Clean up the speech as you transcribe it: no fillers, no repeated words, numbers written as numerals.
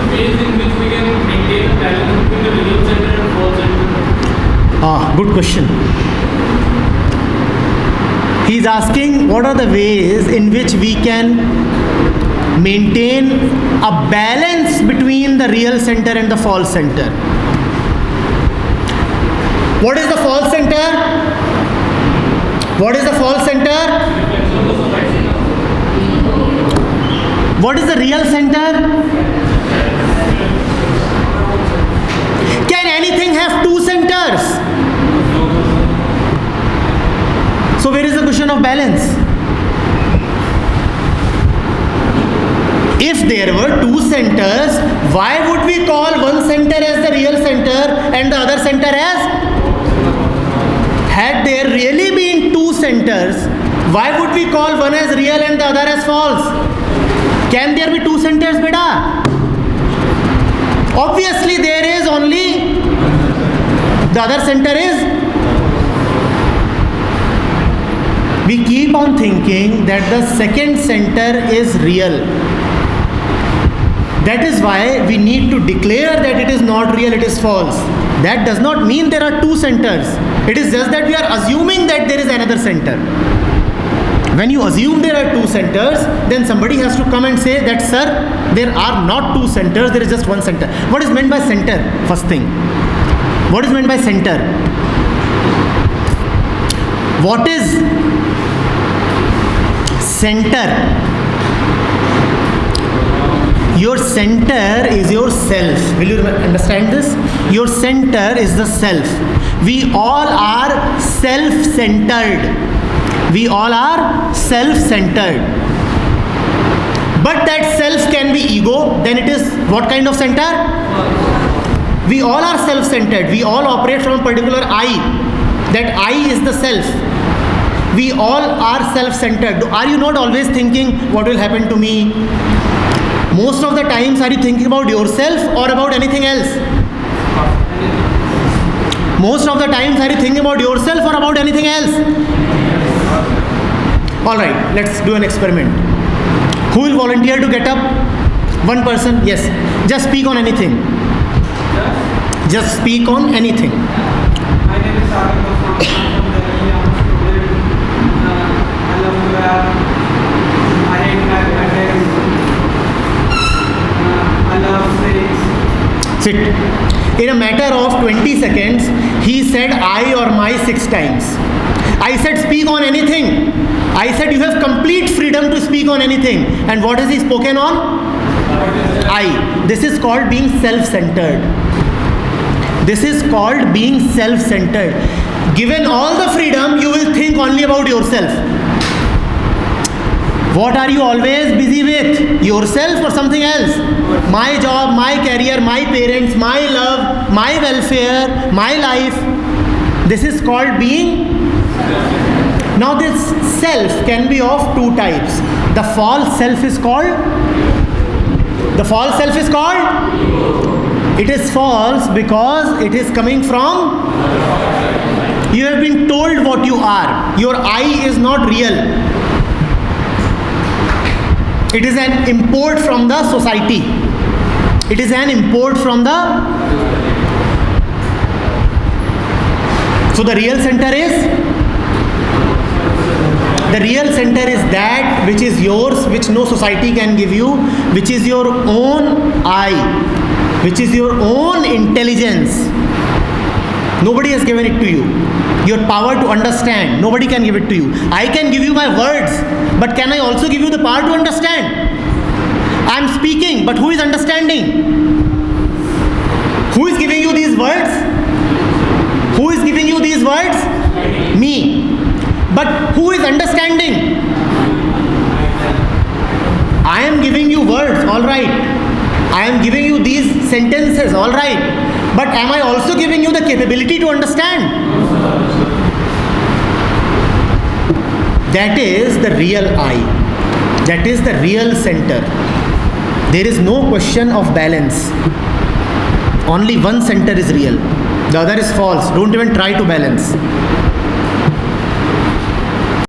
the ways in which we can maintain a balance between the real center and false center? Good question. He's asking what are the ways in which we can maintain a balance between the real center and the false center. What is the false center? What is the false center? What is the real center? Can anything have two centers? So where is the question of balance? If there were two centers, why would we call one center as the real center and the other center as? Had there really been two centers, why would we call one as real and the other as false? Can there be two centers, beta? Obviously there is only, the other center is. We keep on thinking that the second center is real. That is why we need to declare that it is not real, it is false. That does not mean there are two centers. It is just that we are assuming that there is another center. When you assume there are two centers, then somebody has to come and say that, sir, there are not two centers, there is just one center. What is meant by center? First thing. What is meant by center? What is center? Your center is your self. Will you understand this? Your center is the self. We all are self-centered. We all are self-centered. But that self can be ego. Then it is what kind of center? We all are self-centered. We all operate from a particular I. That I is the self. We all are self-centered. Are you not always thinking what will happen to me? Most of the times, are you thinking about yourself or about anything else? Most of the times, are you thinking about yourself or about anything else? Alright, let's do an experiment. Who will volunteer to get up? One person? Yes. Just speak on anything. Just speak on anything. My name is Sagar Goswami. I'm from Delhi. I'm a student. I love to rap. I hate mathematics. I love physics. Sit. In a matter of 20 seconds, he said I or my 6 times. I said speak on anything. I said you have complete freedom to speak on anything. And what has he spoken on? I. This is called being self-centered. This is called being self-centered. Given all the freedom, you will think only about yourself. What are you always busy with? Yourself or something else? My job, my career, my parents, my love, my welfare, my life. This is called being. Now this self can be of two types. The false self is called. The false self is called. It is false because it is coming from. You have been told what you are. Your I is not real. It is an import from the society. It is an import from the. So the real center is. The real center is that which is yours, which no society can give you, which is your own I, which is your own intelligence. Nobody has given it to you. Your power to understand, nobody can give it to you. I can give you my words, but can I also give you the power to understand? I am speaking, but who is understanding? Who is giving you these words? Who is giving you these words? Me. But who is understanding? I am giving you words, all right. I am giving you these sentences, all right. But am I also giving you the capability to understand? That is the real I. That is the real center. There is no question of balance. Only one center is real. The other is false. Don't even try to balance.